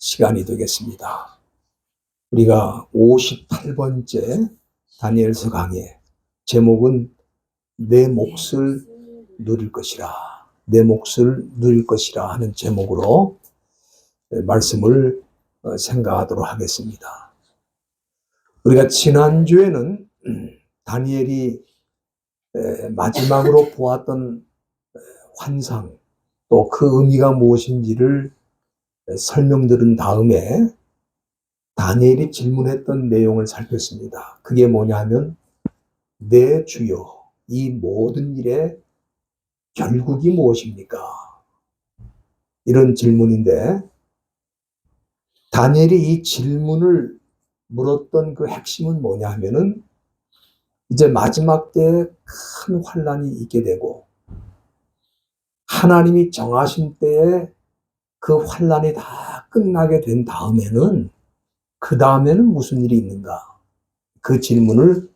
시간이 되겠습니다. 우리가 58번째 다니엘서 강의, 제목은 내 몫을 누릴 것이라, 내 몫을 누릴 것이라 하는 제목으로 말씀을 생각하도록 하겠습니다. 우리가 지난주에는 다니엘이 마지막으로 보았던 환상, 또 그 의미가 무엇인지를 설명드린 다음에 다니엘이 질문했던 내용을 살폈습니다. 그게 뭐냐 하면, 내 주여, 이 모든 일의 결국이 무엇입니까? 이런 질문인데, 다니엘이 이 질문을 물었던 그 핵심은 뭐냐 하면은, 이제 마지막 때에 큰 환란이 있게 되고 하나님이 정하신 때에 그 환란이 다 끝나게 된 다음에는, 그 다음에는 무슨 일이 있는가? 그 질문을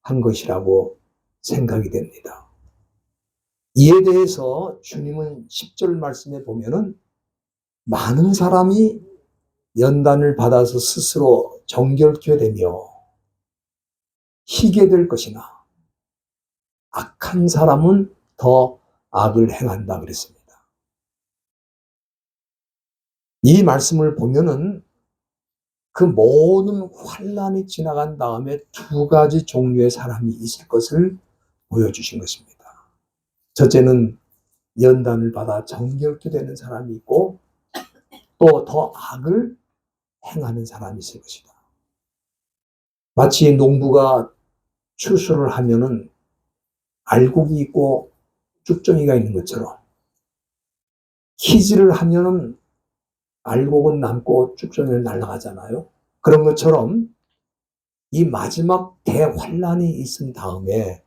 한 것이라고 생각이 됩니다. 이에 대해서 주님은 10절 말씀에 보면은, 많은 사람이 연단을 받아서 스스로 정결케 되며 희게 될 것이나 악한 사람은 더 악을 행한다 그랬습니다. 이 말씀을 보면은 그 모든 환란이 지나간 다음에 두 가지 종류의 사람이 있을 것을 보여주신 것입니다. 첫째는 연단을 받아 정결케 되는 사람이 있고, 또 더 악을 행하는 사람이 있을 것이다. 마치 농부가 추수를 하면은 알곡이 있고 쭉정이가 있는 것처럼, 키질을 하면은 알곡은 남고 쭉정이는 날아가잖아요. 그런 것처럼 이 마지막 대환란이 있은 다음에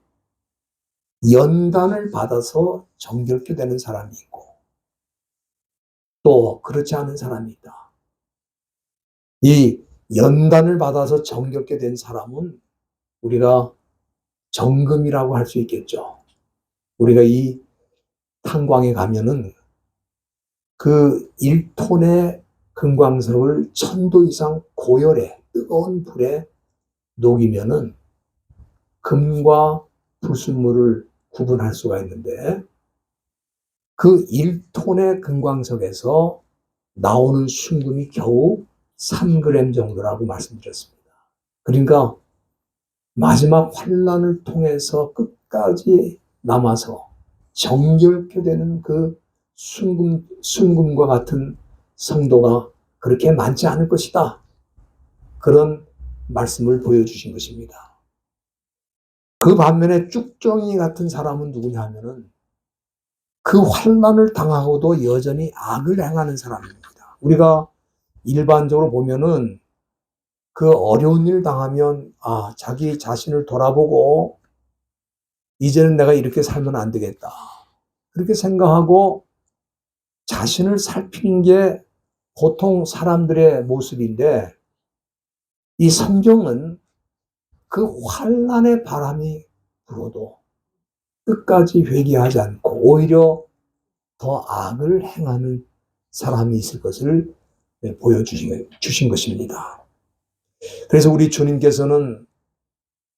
연단을 받아서 정결케 되는 사람이 있고, 또 그렇지 않은 사람이 있다. 이 연단을 받아서 정결케 된 사람은 우리가 정금이라고 할 수 있겠죠. 우리가 이 탄광에 가면은 그 1톤의 금광석을 1000도 이상 고열에 뜨거운 불에 녹이면은 금과 불순물을 구분할 수가 있는데, 그 1톤의 금광석에서 나오는 순금이 겨우 3g 정도라고 말씀드렸습니다. 그러니까 마지막 환란을 통해서 끝까지 남아서 정결케 되는 그 순금과 같은 성도가 그렇게 많지 않을 것이다. 그런 말씀을 보여주신 것입니다. 그 반면에 쭉정이 같은 사람은 누구냐 하면은, 그 환난을 당하고도 여전히 악을 행하는 사람입니다. 우리가 일반적으로 보면은 그 어려운 일 당하면 자기 자신을 돌아보고 이제는 내가 이렇게 살면 안 되겠다, 그렇게 생각하고 자신을 살피는 게 보통 사람들의 모습인데, 이 성경은 그 환난의 바람이 불어도 끝까지 회개하지 않고 오히려 더 악을 행하는 사람이 있을 것을 보여주신 것입니다. 그래서 우리 주님께서는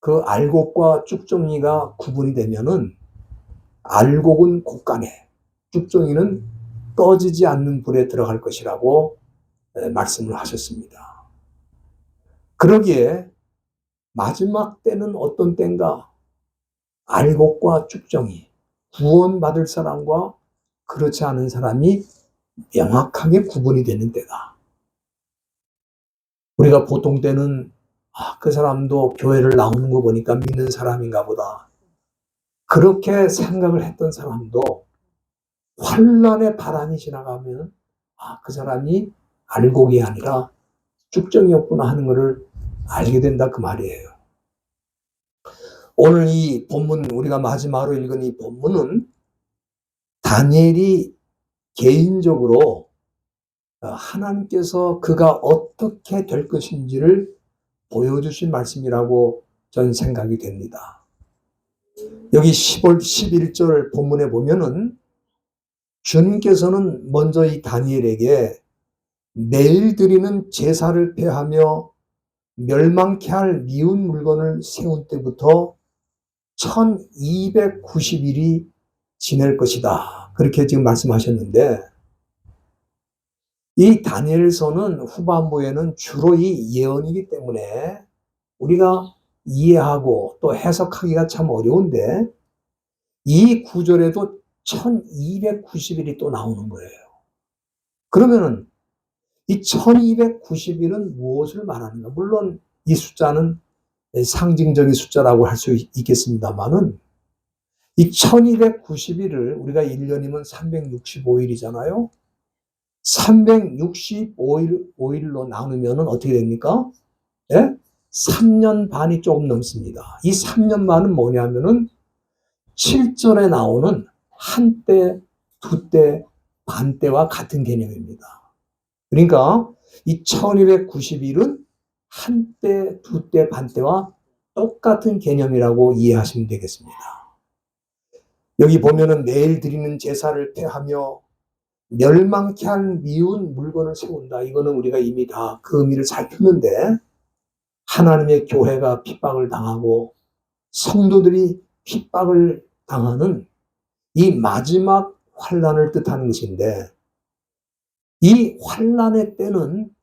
그 알곡과 쭉정이가 구분이 되면은, 알곡은 곳간에, 쭉정이는 떠지지 않는 불에 들어갈 것이라고 말씀을 하셨습니다. 그러기에 마지막 때는 어떤 때인가? 알곡과 쭉정이, 구원받을 사람과 그렇지 않은 사람이 명확하게 구분이 되는 때다. 우리가 보통 때는 그 사람도 교회를 나오는 거 보니까 믿는 사람인가 보다, 그렇게 생각을 했던 사람도 환란의 바람이 지나가면 그 사람이 알곡이 아니라 쭉정이었구나 하는 것을 알게 된다, 그 말이에요. 오늘 이 본문, 우리가 마지막으로 읽은 이 본문은 다니엘이 개인적으로 하나님께서 그가 어떻게 될 것인지를 보여주신 말씀이라고 저는 생각이 됩니다. 여기 11절 본문에 보면은 주님께서는 먼저 이 다니엘에게 매일 드리는 제사를 폐하며 멸망케 할 미운 물건을 세운 때부터 1290일이 지낼 것이다. 그렇게 지금 말씀하셨는데, 이 다니엘서는 후반부에는 주로 이 예언이기 때문에 우리가 이해하고 또 해석하기가 참 어려운데, 이 구절에도 1290일이 또 나오는 거예요. 그러면은 이 1290일은 무엇을 말하는가? 물론 이 숫자는 상징적인 숫자라고 할 수 있겠습니다만은, 이 1290일을 우리가 1년이면 365일이잖아요. 365일로 나누면 어떻게 됩니까? 예? 3년 반이 조금 넘습니다. 이 3년 반은 뭐냐면은 7절에 나오는 한때, 두때, 반때와 같은 개념입니다. 그러니까 이 1290일은 한때, 두때, 반때와 똑같은 개념이라고 이해하시면 되겠습니다. 여기 보면은 매일 드리는 제사를 폐하며 멸망케 할 미운 물건을 세운다. 이거는 우리가 이미 다 그 의미를 살폈는데, 하나님의 교회가 핍박을 당하고 성도들이 핍박을 당하는 이 마지막 환난을 뜻하는 것인데, 이 환난의 때는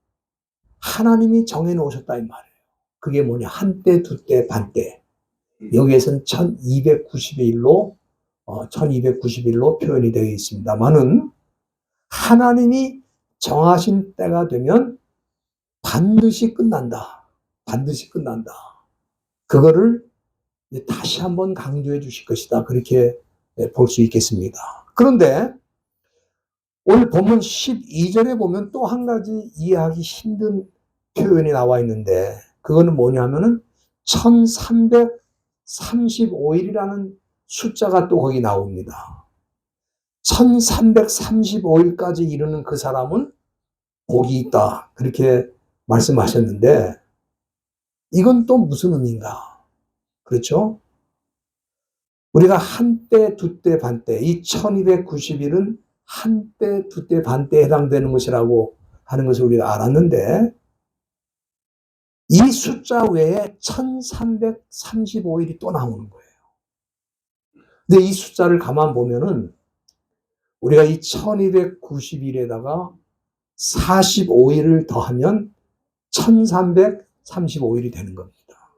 하나님이 정해놓으셨다 이 말이에요. 그게 뭐냐? 한때, 두때, 반때. 여기에서는 1290일로 1290일로 표현이 되어 있습니다만은, 하나님이 정하신 때가 되면 반드시 끝난다. 반드시 끝난다. 그거를 다시 한번 강조해 주실 것이다. 그렇게 볼 수 있겠습니다. 그런데 오늘 본문 12절에 보면 또 한 가지 이해하기 힘든 표현이 나와 있는데, 그거는 뭐냐면은 1335일이라는 숫자가 또 거기 나옵니다. 1335일까지 이르는 그 사람은 복이 있다. 그렇게 말씀하셨는데, 이건 또 무슨 의미인가? 그렇죠? 우리가 한때, 두때, 반때, 이 1290일은 한때, 두때, 반때에 해당되는 것이라고 하는 것을 우리가 알았는데, 이 숫자 외에 1335일이 또 나오는 거예요. 근데 이 숫자를 가만 보면은 우리가 이 1290일에다가 45일을 더하면 1335일이 되는 겁니다.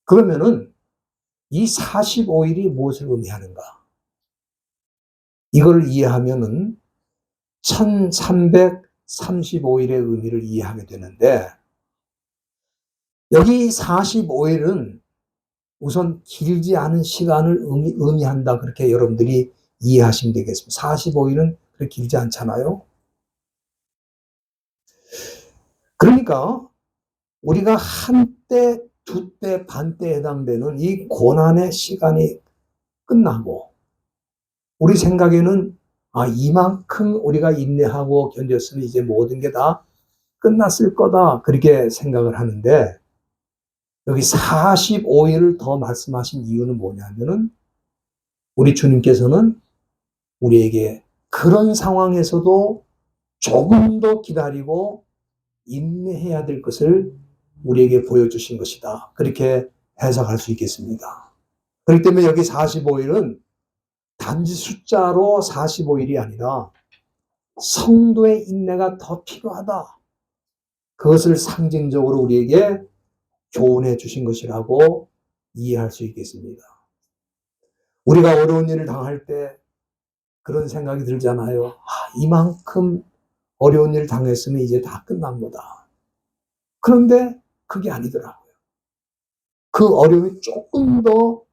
그러면은 이 45일이 무엇을 의미하는가? 이걸 이해하면은 1335일의 의미를 이해하게 되는데, 여기 45일은 우선 길지 않은 시간을 의미한다. 그렇게 여러분들이 이해하시면 되겠습니다. 45일은 그렇게 길지 않잖아요. 그러니까 우리가 한때, 두때, 반때에 해당되는 이 고난의 시간이 끝나고, 우리 생각에는 이만큼 우리가 인내하고 견뎠으면 이제 모든 게 다 끝났을 거다. 그렇게 생각을 하는데, 여기 45일을 더 말씀하신 이유는 뭐냐면은, 우리 주님께서는 우리에게 그런 상황에서도 조금 더 기다리고 인내해야 될 것을 우리에게 보여주신 것이다. 그렇게 해석할 수 있겠습니다. 그렇기 때문에 여기 45일은 단지 숫자로 45일이 아니라 성도의 인내가 더 필요하다. 그것을 상징적으로 우리에게 교훈해 주신 것이라고 이해할 수 있겠습니다. 우리가 어려운 일을 당할 때 그런 생각이 들잖아요. 이만큼 어려운 일을 당했으면 이제 다 끝난 거다. 그런데 그게 아니더라고요. 그 어려움이 조금 더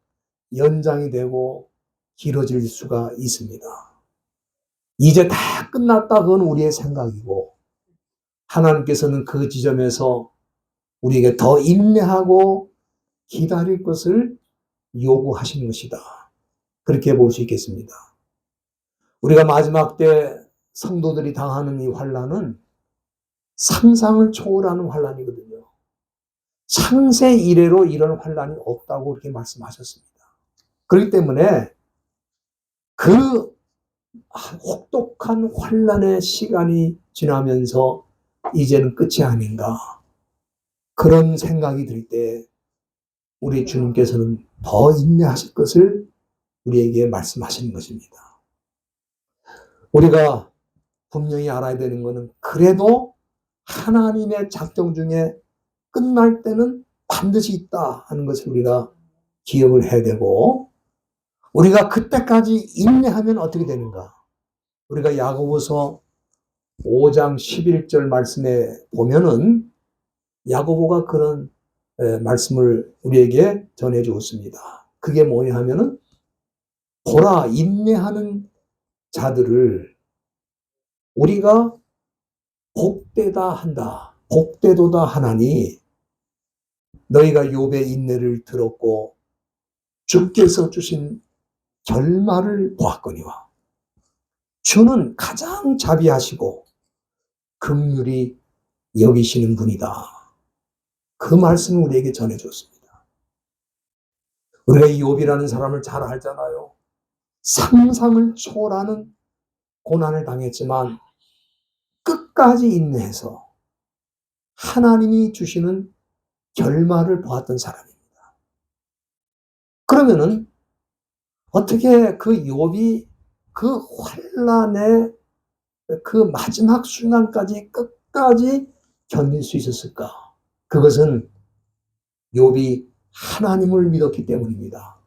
연장이 되고 길어질 수가 있습니다. 이제 다 끝났다, 그건 우리의 생각이고, 하나님께서는 그 지점에서 우리에게 더 인내하고 기다릴 것을 요구하시는 것이다. 그렇게 볼 수 있겠습니다. 우리가 마지막 때 성도들이 당하는 이 환난은 상상을 초월하는 환난이거든요. 창세 이래로 이런 환난이 없다고 그렇게 말씀하셨습니다. 그렇기 때문에 그 혹독한 환난의 시간이 지나면서 이제는 끝이 아닌가. 그런 생각이 들 때 우리 주님께서는 더 인내하실 것을 우리에게 말씀하시는 것입니다. 우리가 분명히 알아야 되는 것은 그래도 하나님의 작정 중에 끝날 때는 반드시 있다 하는 것을 우리가 기억을 해야 되고, 우리가 그때까지 인내하면 어떻게 되는가? 우리가 야고보서 5장 11절 말씀에 보면은 야고보가 그런 말씀을 우리에게 전해 주었습니다. 그게 뭐냐 하면은, 보라, 인내하는 자들을 우리가 복되다 한다. 복되도다 하나니 너희가 욥의 인내를 들었고 주께서 주신 결말을 보았거니와. 주는 가장 자비하시고 긍휼히 여기시는 분이다. 그 말씀을 우리에게 전해줬습니다. 우리가 이 욥이라는 사람을 잘 알잖아요. 상상을 초월하는 고난을 당했지만 끝까지 인내해서 하나님이 주시는 결말을 보았던 사람입니다. 그러면은 어떻게 그 욥이 그 환난의 그 마지막 순간까지 끝까지 견딜 수 있었을까? 그것은 욥이 하나님을 믿었기 때문입니다.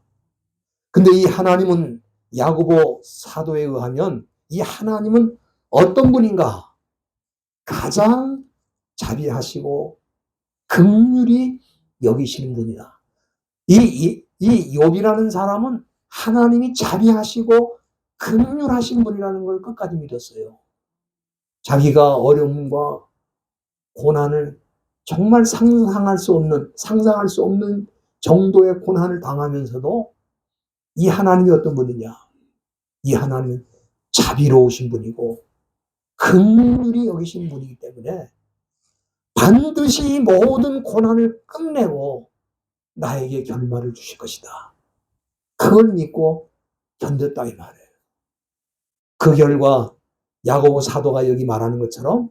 근데 이 하나님은, 야고보 사도에 의하면 이 하나님은 어떤 분인가? 가장 자비하시고 긍휼히 여기시는 분이다. 이 욥이라는 사람은 하나님이 자비하시고 긍휼하신 분이라는 걸 끝까지 믿었어요. 자기가 어려움과 고난을 정말 상상할 수 없는 정도의 고난을 당하면서도 이 하나님이 어떤 분이냐? 이 하나님은 자비로우신 분이고 긍휼히 여기신 분이기 때문에 반드시 모든 고난을 끝내고 나에게 결말을 주실 것이다. 그걸 믿고 견뎠다 이 말이에요. 그 결과 야고보 사도가 여기 말하는 것처럼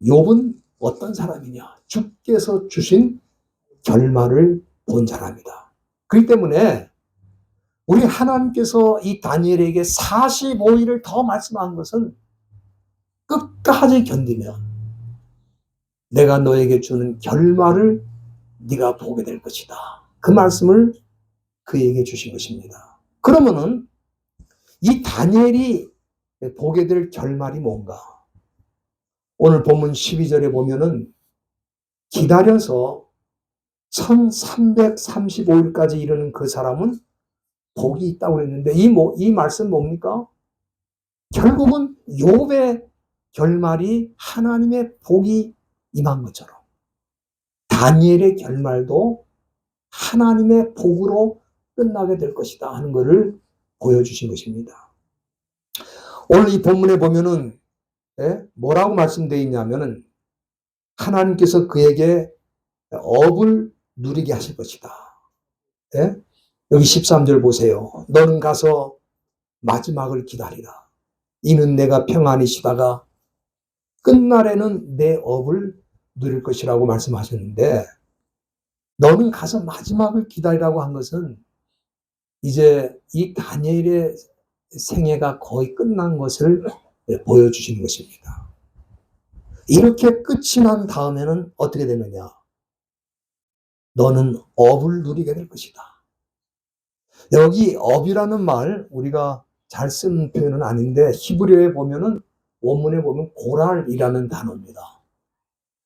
욥은 어떤 사람이냐? 주께서 주신 결말을 본 사람이다. 그렇기 때문에 우리 하나님께서 이 다니엘에게 45일을 더 말씀한 것은 끝까지 견디면 내가 너에게 주는 결말을 네가 보게 될 것이다. 그 말씀을 그에게 주신 것입니다. 그러면은 이 다니엘이 보게 될 결말이 뭔가? 오늘 본문 12절에 보면은 기다려서 1335일까지 이르는 그 사람은 복이 있다고 그랬는데 이 말씀 뭡니까? 결국은 욥의 결말이 하나님의 복이 임한 것처럼 다니엘의 결말도 하나님의 복으로 끝나게 될 것이다 하는 것을 보여주신 것입니다. 오늘 이 본문에 보면은 뭐라고 말씀되어 있냐면은 하나님께서 그에게 업을 누리게 하실 것이다. 여기 13절 보세요. 너는 가서 마지막을 기다리라. 이는 내가 평안히 쉬다가 끝날에는 내 업을 누릴 것이라고 말씀하셨는데, 너는 가서 마지막을 기다리라고 한 것은 이제 이 다니엘의 생애가 거의 끝난 것을 보여주시는 것입니다. 이렇게 끝이 난 다음에는 어떻게 되느냐? 너는 업을 누리게 될 것이다. 여기 업이라는 말 우리가 잘 쓰는 표현은 아닌데 히브리어에 보면은 원문에 보면 고랄이라는 단어입니다.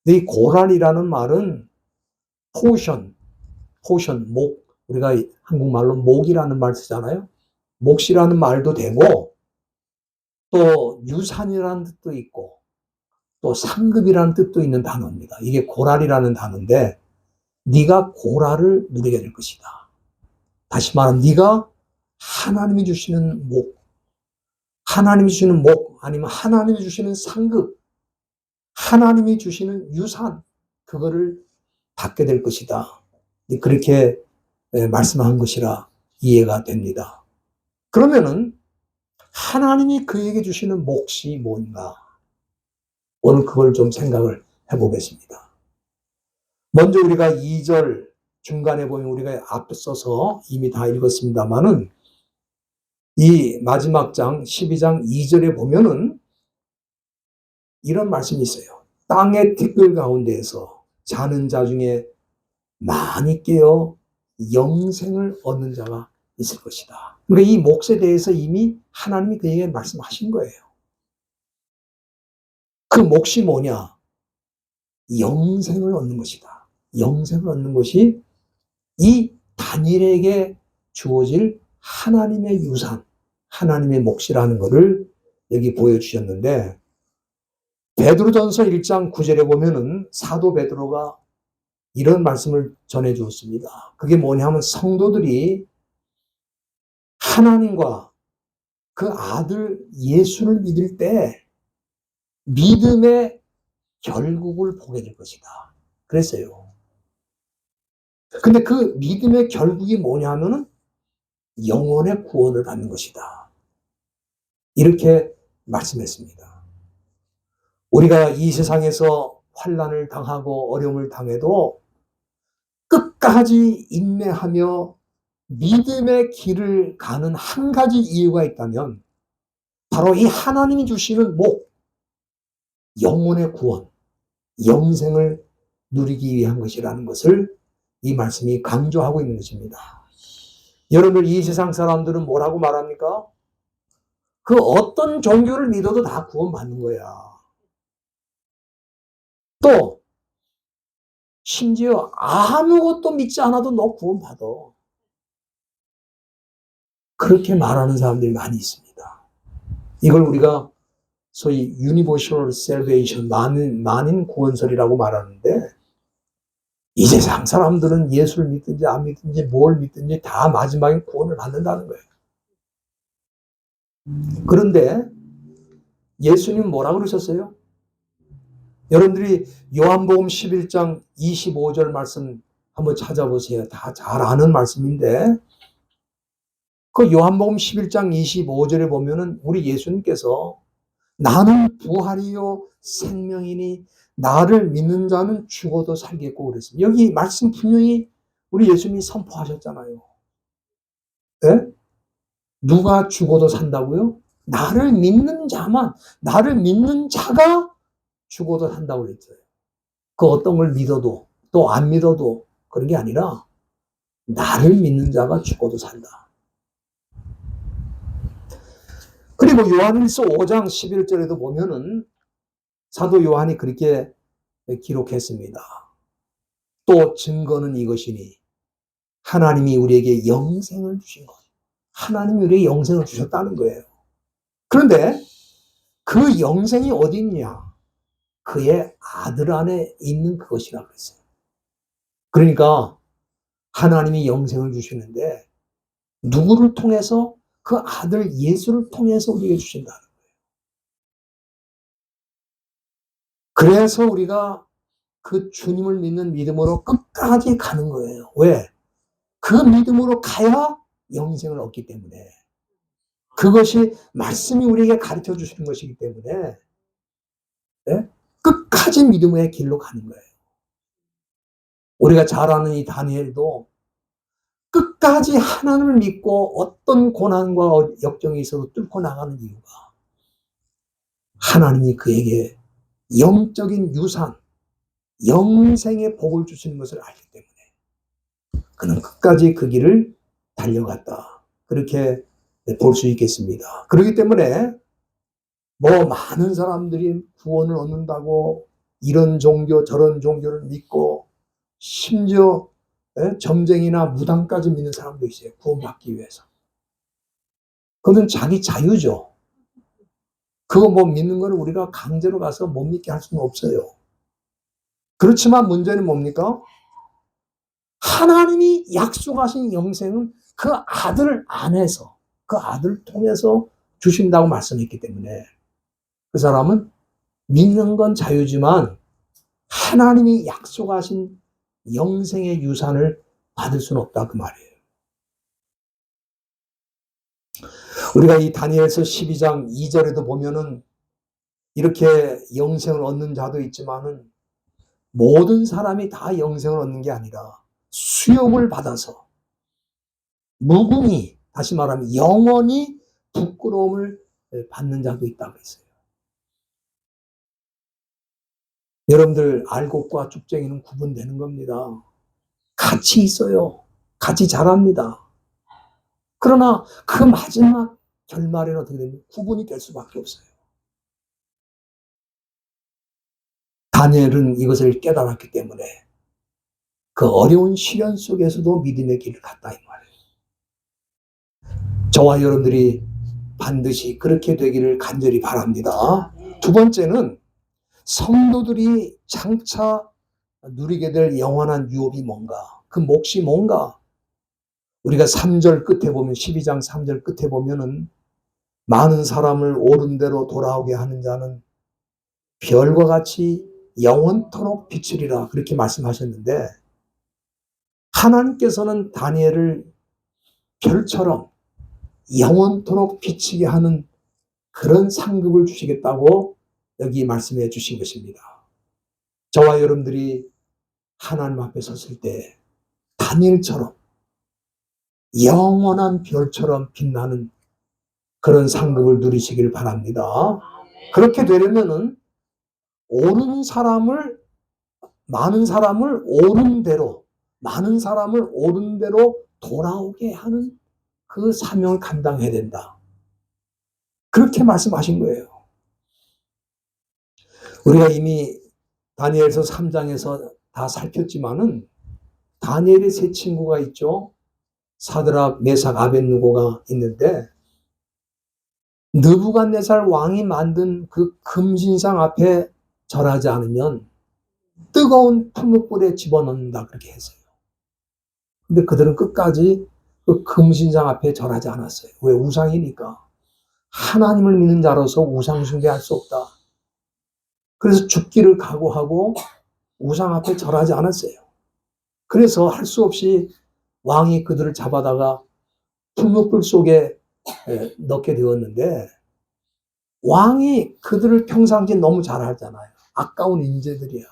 근데 이 고랄이라는 말은 포션, 목, 우리가 한국말로 목이라는 말 쓰잖아요. 몫이라는 말도 되고 또 유산이라는 뜻도 있고 또 상급이라는 뜻도 있는 단어입니다. 이게 고랄이라는 단어인데 네가 고랄을 누리게 될 것이다. 다시 말하면 네가 하나님이 주시는 하나님이 주시는 아니면 하나님이 주시는 상급, 하나님이 주시는 유산, 그거를 받게 될 것이다. 그렇게 말씀한 것이라 이해가 됩니다. 그러면은 하나님이 그에게 주시는 몫이 뭔가? 오늘 그걸 좀 생각을 해보겠습니다. 먼저 우리가 2절 중간에 보면 우리가 앞서서 이미 다 읽었습니다만은 이 마지막 장 12장 2절에 보면은 이런 말씀이 있어요. 땅의 티끌 가운데에서 자는 자 중에 많이 깨어 영생을 얻는 자가 있을 것이다. 그러니까 이 몫에 대해서 이미 하나님이 그에게 말씀하신 거예요. 그 몫이 뭐냐? 영생을 얻는 것이다. 영생을 얻는 것이 이 다니엘에게 주어질 하나님의 유산, 하나님의 몫이라는 것을 여기 보여주셨는데, 베드로전서 1장 9절에 보면은 사도 베드로가 이런 말씀을 전해주었습니다. 그게 뭐냐 하면 성도들이 하나님과 그 아들 예수를 믿을 때 믿음의 결국을 보게 될 것이다. 그랬어요. 근데 그 믿음의 결국이 뭐냐 하면은 영혼의 구원을 받는 것이다. 이렇게 말씀했습니다. 우리가 이 세상에서 환난을 당하고 어려움을 당해도 끝까지 인내하며 믿음의 길을 가는 한 가지 이유가 있다면 바로 이 하나님이 주시는 목, 영혼의 구원, 영생을 누리기 위한 것이라는 것을 이 말씀이 강조하고 있는 것입니다. 여러분, 이 세상 사람들은 뭐라고 말합니까? 그 어떤 종교를 믿어도 다 구원받는 거야. 또 심지어 아무것도 믿지 않아도 너 구원받아. 그렇게 말하는 사람들이 많이 있습니다. 이걸 우리가 소위 Universal Salvation, 만인 구원설이라고 말하는데, 이 세상 사람들은 예수를 믿든지 안 믿든지 뭘 믿든지 다 마지막에 구원을 받는다는 거예요. 그런데 예수님 뭐라고 그러셨어요? 여러분들이 요한복음 11장 25절 말씀 한번 찾아보세요. 다 잘 아는 말씀인데, 그 요한복음 11장 25절에 보면은 우리 예수님께서 나는 부활이요 생명이니 나를 믿는 자는 죽어도 살겠고 그랬습니다. 여기 말씀 분명히 우리 예수님이 선포하셨잖아요. 네? 누가 죽어도 산다고요? 나를 믿는 자만, 나를 믿는 자가 죽어도 산다고 그랬어요. 그 어떤 걸 믿어도 또 안 믿어도 그런 게 아니라 나를 믿는 자가 죽어도 산다. 그리고 요한일서 5장 11절에도 보면은 사도 요한이 그렇게 기록했습니다. 또 증거는 이것이니 하나님이 우리에게 영생을 주신 것. 하나님이 우리에게 영생을 주셨다는 거예요. 그런데 그 영생이 어디 있냐? 그의 아들 안에 있는 그것이라고 그랬어요. 그러니까 하나님이 영생을 주시는데 누구를 통해서? 그 아들 예수를 통해서 우리에게 주신다는 거예요. 그래서 우리가 그 주님을 믿는 믿음으로 끝까지 가는 거예요. 왜? 그 믿음으로 가야 영생을 얻기 때문에. 그것이 말씀이 우리에게 가르쳐 주시는 것이기 때문에 네? 끝까지 믿음의 길로 가는 거예요. 우리가 잘 아는 이 다니엘도 끝까지 하나님을 믿고 어떤 고난과 역경이 있어도 뚫고 나가는 이유가 하나님이 그에게 영적인 유산, 영생의 복을 주시는 것을 알기 때문에 그는 끝까지 그 길을 달려갔다. 그렇게 볼 수 있겠습니다. 그렇기 때문에 뭐 많은 사람들이 구원을 얻는다고 이런 종교 저런 종교를 믿고 심지어 점쟁이나 무당까지 믿는 사람도 있어요. 구원받기 위해서. 그건 자기 자유죠. 그거 뭐 믿는 거를 우리가 강제로 가서 못 믿게 할 수는 없어요. 그렇지만 문제는 뭡니까? 하나님이 약속하신 영생은 그 아들 안에서, 그 아들을 통해서 주신다고 말씀했기 때문에 그 사람은 믿는 건 자유지만 하나님이 약속하신 영생의 유산을 받을 수는 없다 그 말이에요. 우리가 이 다니엘서 12장 2절에도 보면은 이렇게 영생을 얻는 자도 있지만은 모든 사람이 다 영생을 얻는 게 아니라 수욕을 받아서 무궁히, 다시 말하면 영원히 부끄러움을 받는 자도 있다고 했어요. 여러분들 알곡과 쭉쟁이는 구분되는 겁니다. 같이 있어요. 같이 자랍니다. 그러나 그 마지막 결말에는 어떻게 됩니까? 구분이 될 수밖에 없어요. 다니엘은 이것을 깨달았기 때문에 그 어려운 시련 속에서도 믿음의 길을 갔다 이 말이에요. 저와 여러분들이 반드시 그렇게 되기를 간절히 바랍니다. 두 번째는 성도들이 장차 누리게 될 영원한 유업이 뭔가, 그 몫이 뭔가. 우리가 3절 끝에 보면, 12장 3절 끝에 보면은 많은 사람을 옳은 대로 돌아오게 하는 자는 별과 같이 영원토록 비추리라, 그렇게 말씀하셨는데, 하나님께서는 다니엘을 별처럼 영원토록 비치게 하는 그런 상급을 주시겠다고 여기 말씀해 주신 것입니다. 저와 여러분들이 하나님 앞에 섰을 때 다니엘처럼 영원한 별처럼 빛나는 그런 상급을 누리시길 바랍니다. 그렇게 되려면은 많은 사람을 옳은 대로 돌아오게 하는 그 사명을 감당해야 된다. 그렇게 말씀하신 거예요. 우리가 이미 다니엘서 3장에서 다 살폈지만은 다니엘의 세 친구가 있죠. 사드락, 메삭, 아벳느고가 있는데 느부갓네살 왕이 만든 그 금신상 앞에 절하지 않으면 뜨거운 풀무불에 집어넣는다, 그렇게 했어요. 근데 그들은 끝까지 그 금신상 앞에 절하지 않았어요. 왜? 우상이니까. 하나님을 믿는 자로서 우상 숭배할 수 없다. 그래서 죽기를 각오하고 우상 앞에 절하지 않았어요. 그래서 할 수 없이 왕이 그들을 잡아다가 풀무불 속에 넣게 되었는데, 왕이 그들을 평상시에 너무 잘 알잖아요. 아까운 인재들이야.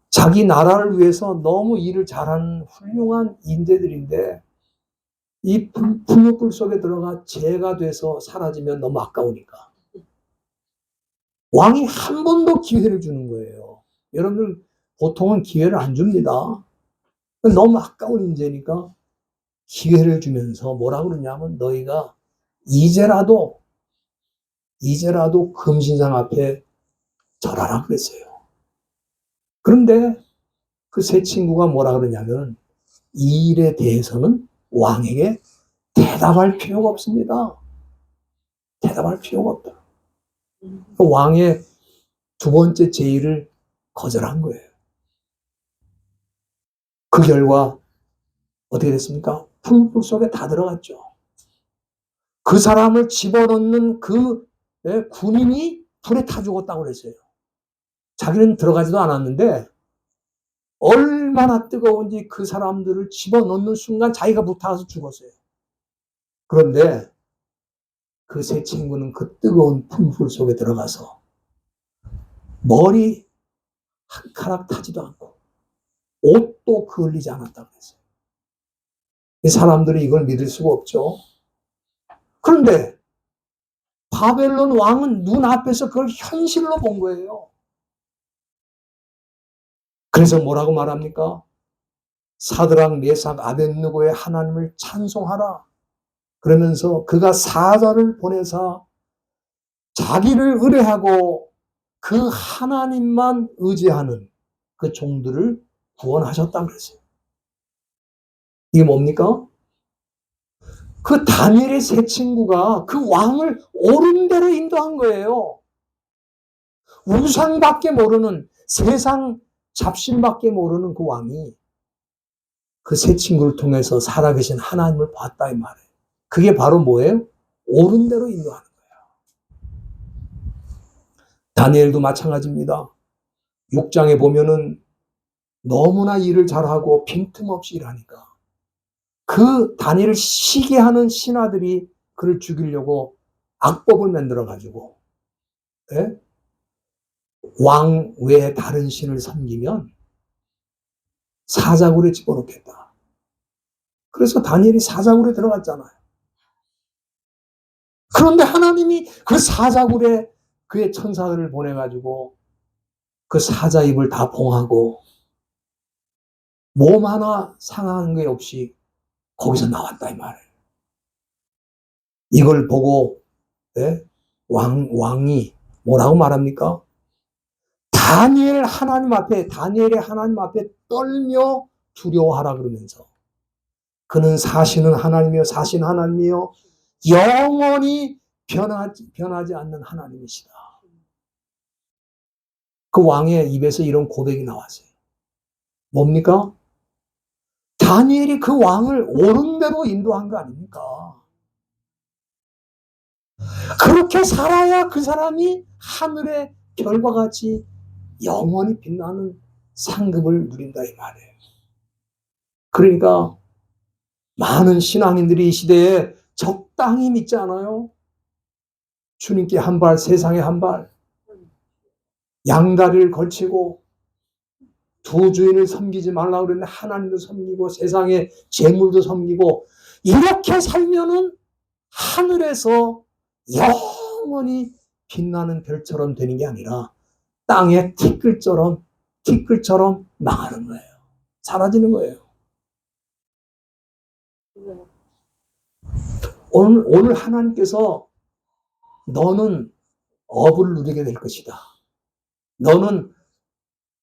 자기 나라를 위해서 너무 일을 잘하는 훌륭한 인재들인데 이 풀무불 속에 들어가 죄가 돼서 사라지면 너무 아까우니까 왕이 한 번 더 기회를 주는 거예요. 여러분들 보통은 기회를 안 줍니다. 너무 아까운 인재니까 기회를 주면서 뭐라 그러냐면, 너희가 이제라도 금신상 앞에 절하라 그랬어요. 그런데 그 세 친구가 뭐라 그러냐면, 이 일에 대해서는 왕에게 대답할 필요가 없습니다. 대답할 필요가 없다. 그 왕의 두 번째 제의를 거절한 거예요. 그 결과 어떻게 됐습니까? 풀무불 속에 다 들어갔죠. 그 사람을 집어넣는 그 군인이 불에 타 죽었다고 그랬어요. 자기는 들어가지도 않았는데 얼마나 뜨거운지 그 사람들을 집어넣는 순간 자기가 불타서 죽었어요. 그런데 그 세 친구는 그 뜨거운 풀무불 속에 들어가서 머리 한 가락 타지도 않고 옷도 그을리지 않았다고 했어요. 이 사람들이 이걸 믿을 수가 없죠. 그런데 바벨론 왕은 눈앞에서 그걸 현실로 본 거예요. 그래서 뭐라고 말합니까? 사드락, 메삭, 아벳느고의 하나님을 찬송하라. 그러면서 그가 사자를 보내사 자기를 의뢰하고 그 하나님만 의지하는 그 종들을 구원하셨다고 그랬어요. 이게 뭡니까? 그 다니엘의 세 친구가 그 왕을 옳은 대로 인도한 거예요. 우상밖에 모르는, 세상 잡신밖에 모르는 그 왕이 그 세 친구를 통해서 살아계신 하나님을 봤다 이 말이에요. 그게 바로 뭐예요? 옳은 대로 인도하는 거예요. 다니엘도 마찬가지입니다. 6장에 보면은 너무나 일을 잘하고 빈틈없이 일하니까 그 다니엘을 시기하는 신하들이 그를 죽이려고 악법을 만들어가지고, 예? 왕 외에 다른 신을 섬기면 사자굴에 집어넣겠다. 그래서 다니엘이 사자굴에 들어갔잖아요. 그런데 하나님이 그 사자굴에 그의 천사들을 보내가지고 그 사자 입을 다 봉하고 몸 하나 상한 게 없이 거기서 나왔다 이 말이에요. 이걸 보고 네? 왕이 뭐라고 말합니까? 다니엘의 하나님 앞에 떨며 두려워하라 그러면서 그는 사시는 하나님이요 사신 하나님이요 영원히 변하지 않는 하나님이시다. 그 왕의 입에서 이런 고백이 나왔어요. 뭡니까? 다니엘이 그 왕을 옳은 대로 인도한 거 아닙니까? 그렇게 살아야 그 사람이 하늘의 별과 같이 영원히 빛나는 상급을 누린다 이 말이에요. 그러니까 많은 신앙인들이 이 시대에 적당히 믿지 않아요? 주님께 한 발, 세상에 한 발, 양다리를 걸치고 두 주인을 섬기지 말라고 그랬는데 하나님도 섬기고 세상의 재물도 섬기고 이렇게 살면은 하늘에서 영원히 빛나는 별처럼 되는 게 아니라 땅의 티끌처럼 망하는 거예요. 사라지는 거예요. 오늘 하나님께서 너는 업을 누리게 될 것이다. 너는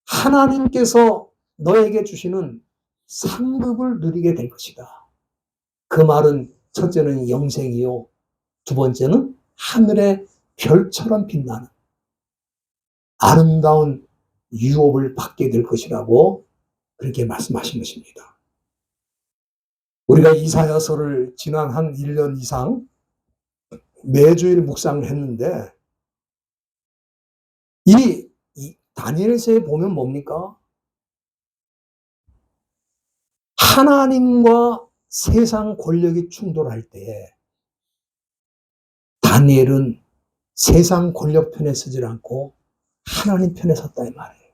하나님께서 너에게 주시는 상급을 누리게 될 것이다. 그 말은 첫째는 영생이요. 두 번째는 하늘의 별처럼 빛나는 아름다운 유업을 받게 될 것이라고 그렇게 말씀하신 것입니다. 우리가 이사야서를 지난 한 1년 이상 매주일 묵상을 했는데 이 다니엘서에 보면 뭡니까? 하나님과 세상 권력이 충돌할 때에 다니엘은 세상 권력 편에 서질 않고 하나님 편에 섰다 이 말이에요.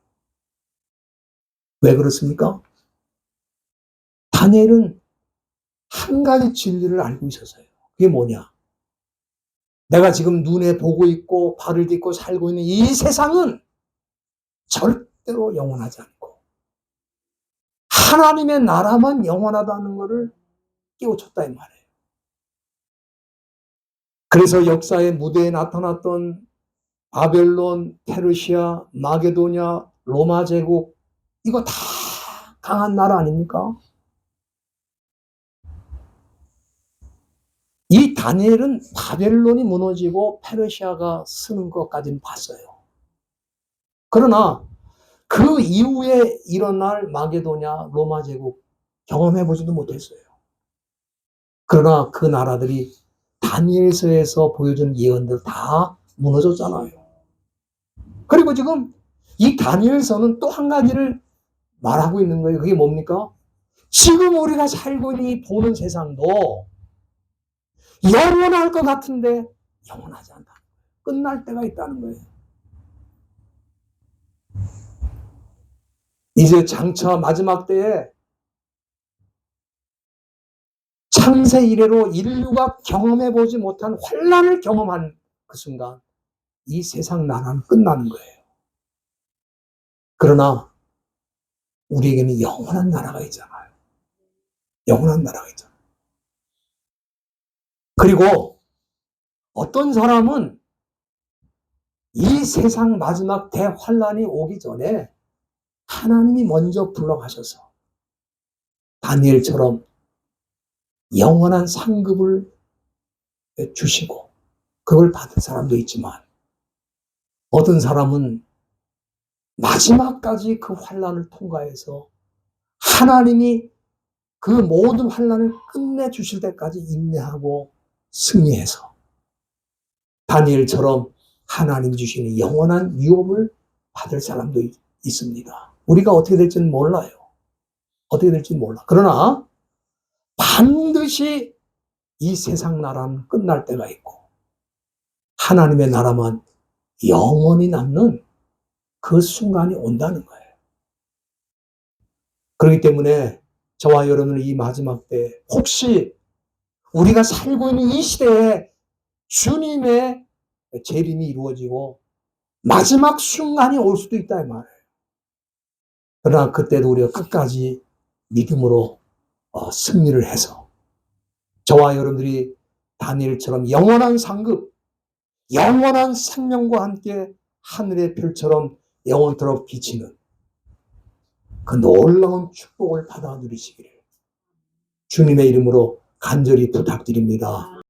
왜 그렇습니까? 다니엘은 한 가지 진리를 알고 있었어요. 그게 뭐냐? 내가 지금 눈에 보고 있고 발을 딛고 살고 있는 이 세상은 절대로 영원하지 않고 하나님의 나라만 영원하다는 것을 깨우쳤다 이 말이에요. 그래서 역사의 무대에 나타났던 바벨론, 페르시아, 마게도냐, 로마 제국 이거 다 강한 나라 아닙니까? 이 다니엘은 바벨론이 무너지고 페르시아가 쓰는 것까지는 봤어요. 그러나 그 이후에 일어날 마게도냐, 로마 제국 경험해보지도 못했어요. 그러나 그 나라들이 다니엘서에서 보여준 예언들 다 무너졌잖아요. 그리고 지금 이 다니엘서는 또 한 가지를 말하고 있는 거예요. 그게 뭡니까? 지금 우리가 살고 있는 이 보는 세상도 영원할 것 같은데 영원하지 않다. 끝날 때가 있다는 거예요. 이제 장차 마지막 때에 창세 이래로 인류가 경험해보지 못한 환란을 경험한 그 순간 이 세상 나라는 끝나는 거예요. 그러나 우리에게는 영원한 나라가 있잖아요. 영원한 나라가 있잖아요. 그리고 어떤 사람은 이 세상 마지막 대환란이 오기 전에 하나님이 먼저 불러가셔서 다니엘처럼 영원한 상급을 주시고 그걸 받은 사람도 있지만 어떤 사람은 마지막까지 그 환란을 통과해서 하나님이 그 모든 환란을 끝내주실 때까지 인내하고 승리해서 다니엘처럼 하나님이 주시는 영원한 유업을 받을 사람도 있습니다. 우리가 어떻게 될지는 몰라요. 어떻게 될지는 몰라. 그러나 반드시 이 세상 나라는 끝날 때가 있고 하나님의 나라만 영원히 남는 그 순간이 온다는 거예요. 그렇기 때문에 저와 여러분은 이 마지막 때 혹시 우리가 살고 있는 이 시대에 주님의 재림이 이루어지고 마지막 순간이 올 수도 있다 이 말이에요. 그러나 그때도 우리가 끝까지 믿음으로 승리를 해서 저와 여러분들이 다니엘처럼 영원한 상급, 영원한 생명과 함께 하늘의 별처럼 영원토록 비치는 그 놀라운 축복을 받아 누리시기를 주님의 이름으로 간절히 부탁드립니다.